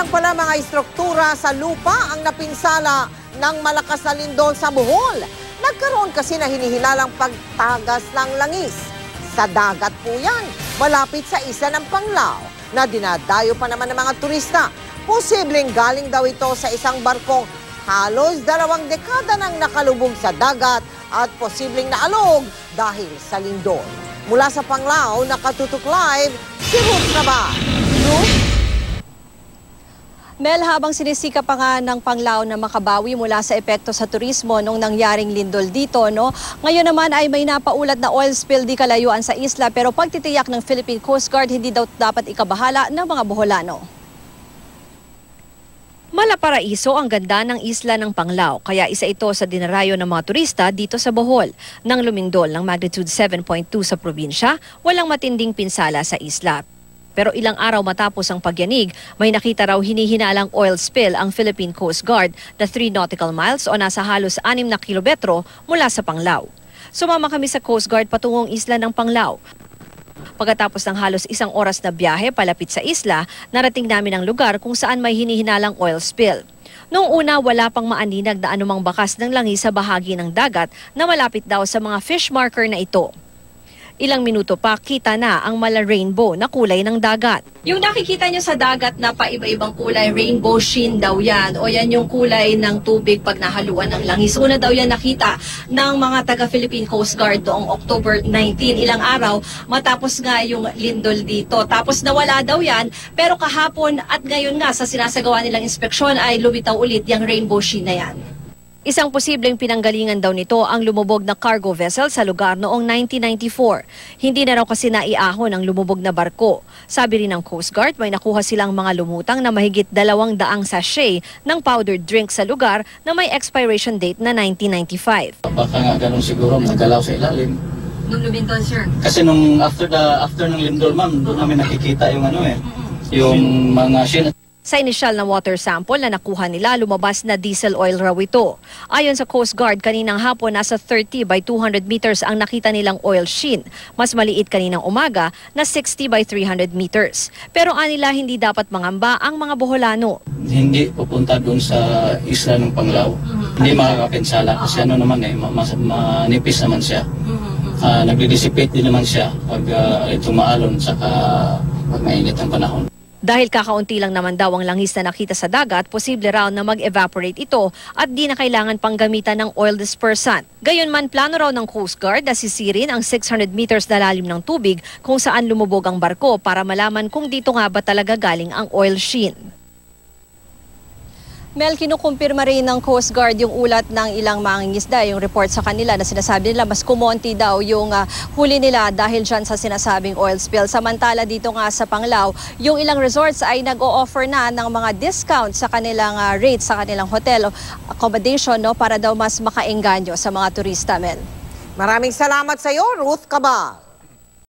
lang pala mga istruktura sa lupa ang napinsala ng malakas na lindol sa Bohol. Nagkaroon kasi na hinihinalang pagtagas ng langis. Sa dagat po yan, malapit sa isla ng Panglao, na dinadayo pa naman ng mga turista. Posibleng galing daw ito sa isang barkong halos 2 dekada nang nakalubog sa dagat at posibleng naalog dahil sa lindol. Mula sa Panglao, nakatutok live si Ruth Naba. Ruth? Mel, habang sinisikap pa nga ng Panglao na makabawi mula sa epekto sa turismo nung nangyaring lindol dito, no? Ngayon naman ay may napaulat na oil spill di kalayuan sa isla, pero pagtitiyak ng Philippine Coast Guard, hindi daw dapat ikabahala ng mga Boholano. Malaparaiso ang ganda ng isla ng Panglao, kaya isa ito sa dinarayo ng mga turista dito sa Bohol. Nang lumindol ng magnitude 7.2 sa probinsya, walang matinding pinsala sa isla. Pero ilang araw matapos ang pagyanig, may nakita raw hinihinalang oil spill ang Philippine Coast Guard na 3 nautical miles o nasa halos 6 na kilometro mula sa Panglao. Sumama kami sa Coast Guard patungong isla ng Panglao. Pagkatapos ng halos 1 oras na biyahe palapit sa isla, narating namin ang lugar kung saan may hinihinalang oil spill. Noong una, wala pang maaninag na anumang bakas ng langis sa bahagi ng dagat na malapit daw sa mga fish marker na ito. Ilang minuto pa, kita na ang mala rainbow na kulay ng dagat. Yung nakikita nyo sa dagat na paiba-ibang kulay, rainbow sheen daw yan. O yan yung kulay ng tubig pag nahaluan ng langis. Una daw yan nakita ng mga taga-Philippine Coast Guard noong October 19. Ilang araw matapos nga yung lindol dito. Tapos nawala daw yan, pero kahapon at ngayon nga sa sinasagawa nilang inspeksyon ay lumitaw ulit yung rainbow sheen na yan. Isang posibleng pinanggalingan daw nito ang lumubog na cargo vessel sa lugar noong 1994. Hindi na raw kasi naiahon ang lumubog na barko. Sabi rin ng Coast Guard, may nakuha silang mga lumutang na mahigit 200 sachet ng powdered drink sa lugar na may expiration date na 1995. Baka nga ganun siguro nagalaw sa ilalim. Nung lumindol, sir? Kasi nung after ng lindol, ma'am, doon namin nakikita yung yung mga shin. Sa inisyal na water sample na nakuha nila, lumabas na diesel oil raw ito. Ayon sa Coast Guard, kaninang hapon nasa 30 by 200 meters ang nakita nilang oil sheen. Mas maliit kaninang umaga na 60 by 300 meters. Pero anila hindi dapat mangamba ang mga Boholano. Hindi pupunta doon sa isla ng Panglao. Hindi makakapinsala kasi manipis naman siya. Nagdi-dissipate din naman siya pag ito maalon saka pag mainit ang panahon. Dahil kakaunti lang naman daw ang langis na nakita sa dagat, posible raw na mag-evaporate ito at di na kailangan pang gamitan ng oil dispersant. Gayunman, plano raw ng Coast Guard na sisirin ang 600 meters na lalim ng tubig kung saan lumubog ang barko para malaman kung dito nga ba talaga galing ang oil sheen. Mel, kinukumpirma rin ng Coast Guard yung ulat ng ilang mangingisda, yung report sa kanila na sinasabi nila mas kumonti daw yung huli nila dahil dyan sa sinasabing oil spill. Samantala dito nga sa Panglao, yung ilang resorts ay nag-o-offer na ng mga discount sa kanilang rates sa kanilang hotel accommodation, no, para daw mas makaengganyo sa mga turista, Mel. Maraming salamat sa iyo, Ruth Cabal.